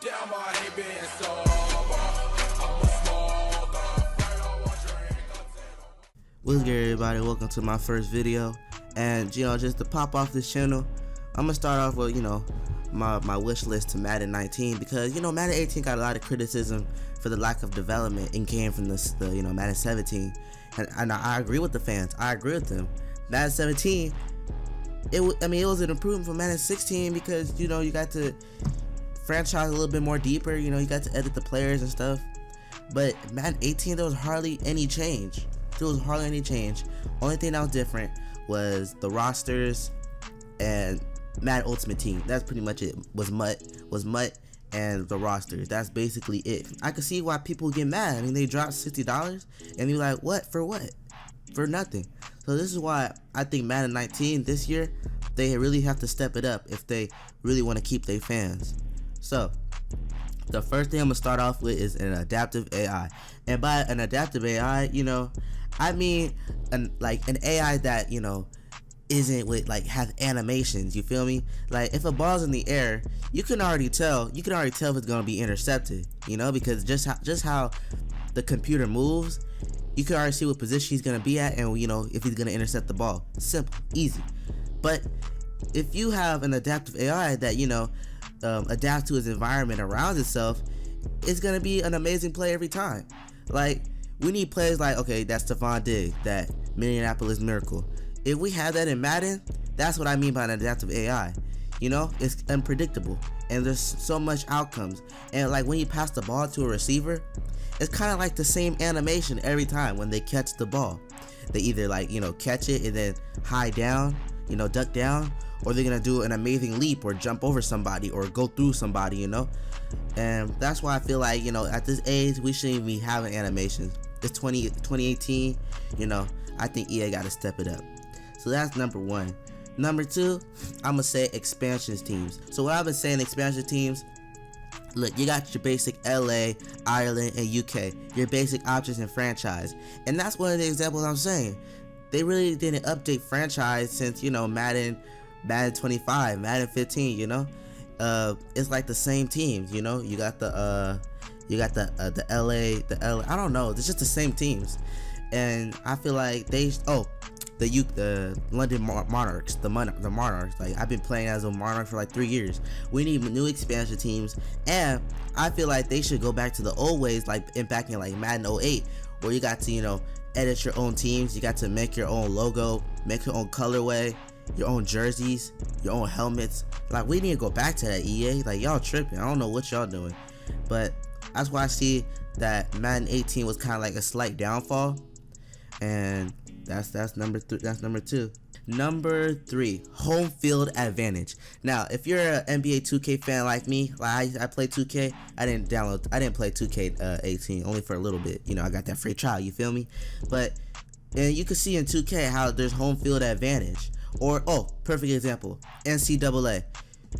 Damn, I hate being sober. I'm a smoker. I want drink. What's good, everybody? Welcome to my first video. And just to pop off this channel, I'm gonna start off with my wish list to Madden 19, because Madden 18 got a lot of criticism for the lack of development in game from the Madden 17, and I agree with the fans. I agree with them. Madden 17, it was an improvement from Madden 16 because you got to franchise a little bit more deeper. You got to edit the players and stuff. But Madden 18, there was hardly any change. Only thing that was different was the rosters and Madden Ultimate Team. That's pretty much it. Was MUT and the rosters. That's basically it. I could see why people get mad. I mean, they dropped $60 and you're like, what? For what? For nothing. So this is why I think Madden 19 this year, they really have to step it up if they really want to keep their fans. So the first thing I'm gonna start off with is an adaptive AI. And by an adaptive AI, I mean an AI that isn't with have animations. You feel me? Like if a ball's in the air, you can already tell if it's gonna be intercepted. Because just how the computer moves, you can already see what position he's gonna be at, and if he's gonna intercept the ball. Simple, easy. But if you have an adaptive AI that adapt to its environment around itself, it's gonna be an amazing play every time. Like we need plays like, okay, that's Stephon Diggs, that Minneapolis Miracle. If we have that in Madden, that's what I mean by an adaptive AI. It's unpredictable and there's so much outcomes. And like when you pass the ball to a receiver, it's kind of like the same animation every time when they catch the ball. They either catch it and then hide down, duck down, or they're gonna do an amazing leap or jump over somebody or go through somebody, And that's why I feel like, at this age, we shouldn't be having animations. It's 2018, I think EA gotta step it up. So that's number one. Number two, I'm gonna say expansions teams. So what I've been saying, expansion teams, look, you got your basic LA, Ireland, and UK, your basic options in franchise. And that's one of the examples I'm saying. They really didn't update franchise since, Madden 25, Madden 15, it's like the same teams, you got the LA, I don't know, it's just the same teams. And I feel like the London Monarchs, the Monarchs, like I've been playing as a Monarch for like 3 years. We need new expansion teams, and I feel like they should go back to the old ways, back in Madden 08, where you got to edit your own teams, you got to make your own logo, make your own colorway, your own jerseys, your own helmets. Like we need to go back to that, EA. Like y'all tripping. I don't know what y'all doing, but that's why I see that Madden 18 was kind of like a slight downfall. And that's number two. Number three, home field advantage. Now, if you're an NBA 2K fan like me, like I play 2K, I didn't play 2K 18, only for a little bit. I got that free trial, you feel me? And you can see in 2K how there's home field advantage. Or, perfect example, NCAA.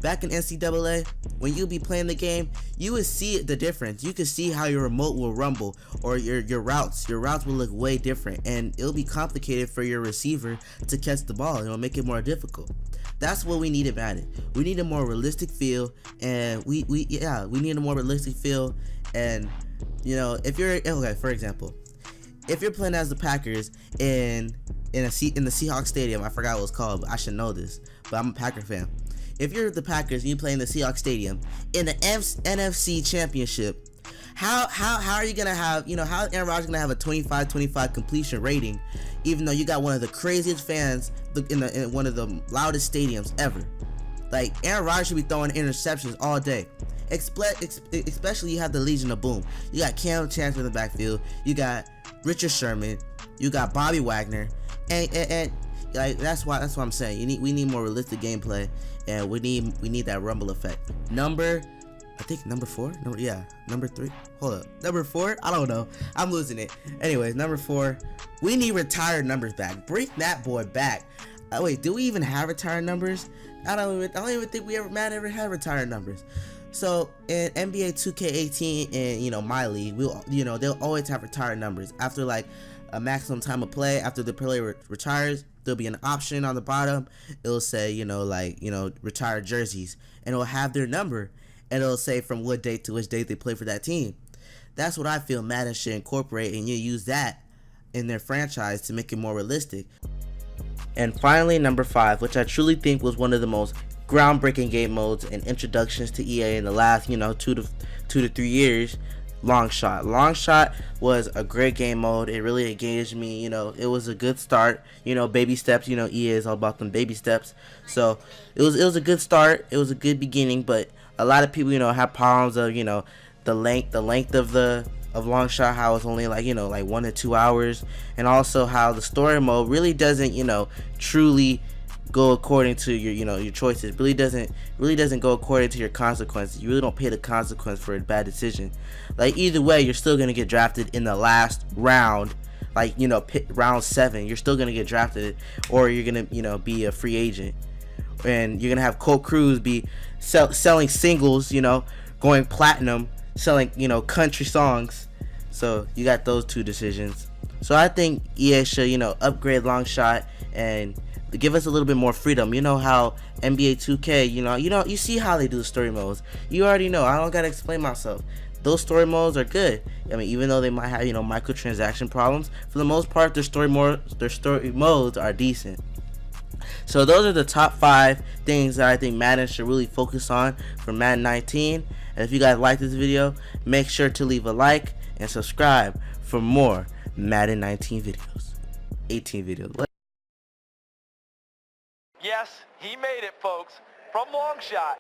Back in NCAA, when you be playing the game, you would see the difference. You could see how your remote will rumble, or your routes will look way different, and it'll be complicated for your receiver to catch the ball. It'll make it more difficult. That's what we need in Madden. We need a more realistic feel, and we need a more realistic feel. And if you're for example, if you're playing as the Packers in the Seahawks stadium, I forgot what it's called, but I should know this, but I'm a Packer fan. If you're the Packers and you play in the Seahawks stadium in the NFC Championship, how are you gonna have how Aaron Rodgers gonna have a 25-25 completion rating, even though you got one of the craziest fans in one of the loudest stadiums ever? Like Aaron Rodgers should be throwing interceptions all day. Especially you have the Legion of Boom. You got Cam Chancellor in the backfield. You got Richard Sherman. You got Bobby Wagner, and like that's what I'm saying. We need more realistic gameplay, and we need that rumble effect. Number 4. Number 3. Hold up. Number 4. I don't know. I'm losing it. Anyways, number 4. We need retired numbers back. Bring that boy back. Wait, do we even have retired numbers? I don't even think Madden ever had retired numbers. So in NBA 2K18 and my league, they'll always have retired numbers after like a maximum time of play. After the player retires, there'll be an option on the bottom. It'll say retired jerseys, and it'll have their number. and it'll say from what date to which date they play for that team. That's what I feel Madden should incorporate, and you use that in their franchise to make it more realistic. And finally, number 5, which I truly think was one of the most groundbreaking game modes and introductions to EA in the last 2 to 3 years, Long Shot. Long Shot was a great game mode. It really engaged me. It was a good start. Baby steps. EA is all about them baby steps. So it was a good start. It was a good beginning. But a lot of people have problems of the length of Long Shot, how it's only like 1 to 2 hours, and also how the story mode really doesn't truly go according to your choices. Really doesn't go according to your consequences. You really don't pay the consequence for a bad decision. Like either way, you're still gonna get drafted in the last round, like round 7. You're still gonna get drafted, or you're gonna be a free agent, and you're gonna have Colt Cruz be selling singles, going platinum, selling country songs. So you got those 2 decisions. So I think EA should upgrade Long Shot and give us a little bit more freedom. How NBA 2K, you see how they do the story modes. You already know. I don't gotta explain myself. Those story modes are good. I mean, even though they might have microtransaction problems, for the most part, their story modes are decent. So those are the top 5 things that I think Madden should really focus on for Madden 19. And if you guys like this video, make sure to leave a like and subscribe for more Madden 19 videos. 18 videos. Yes, he made it, folks, from Long Shot.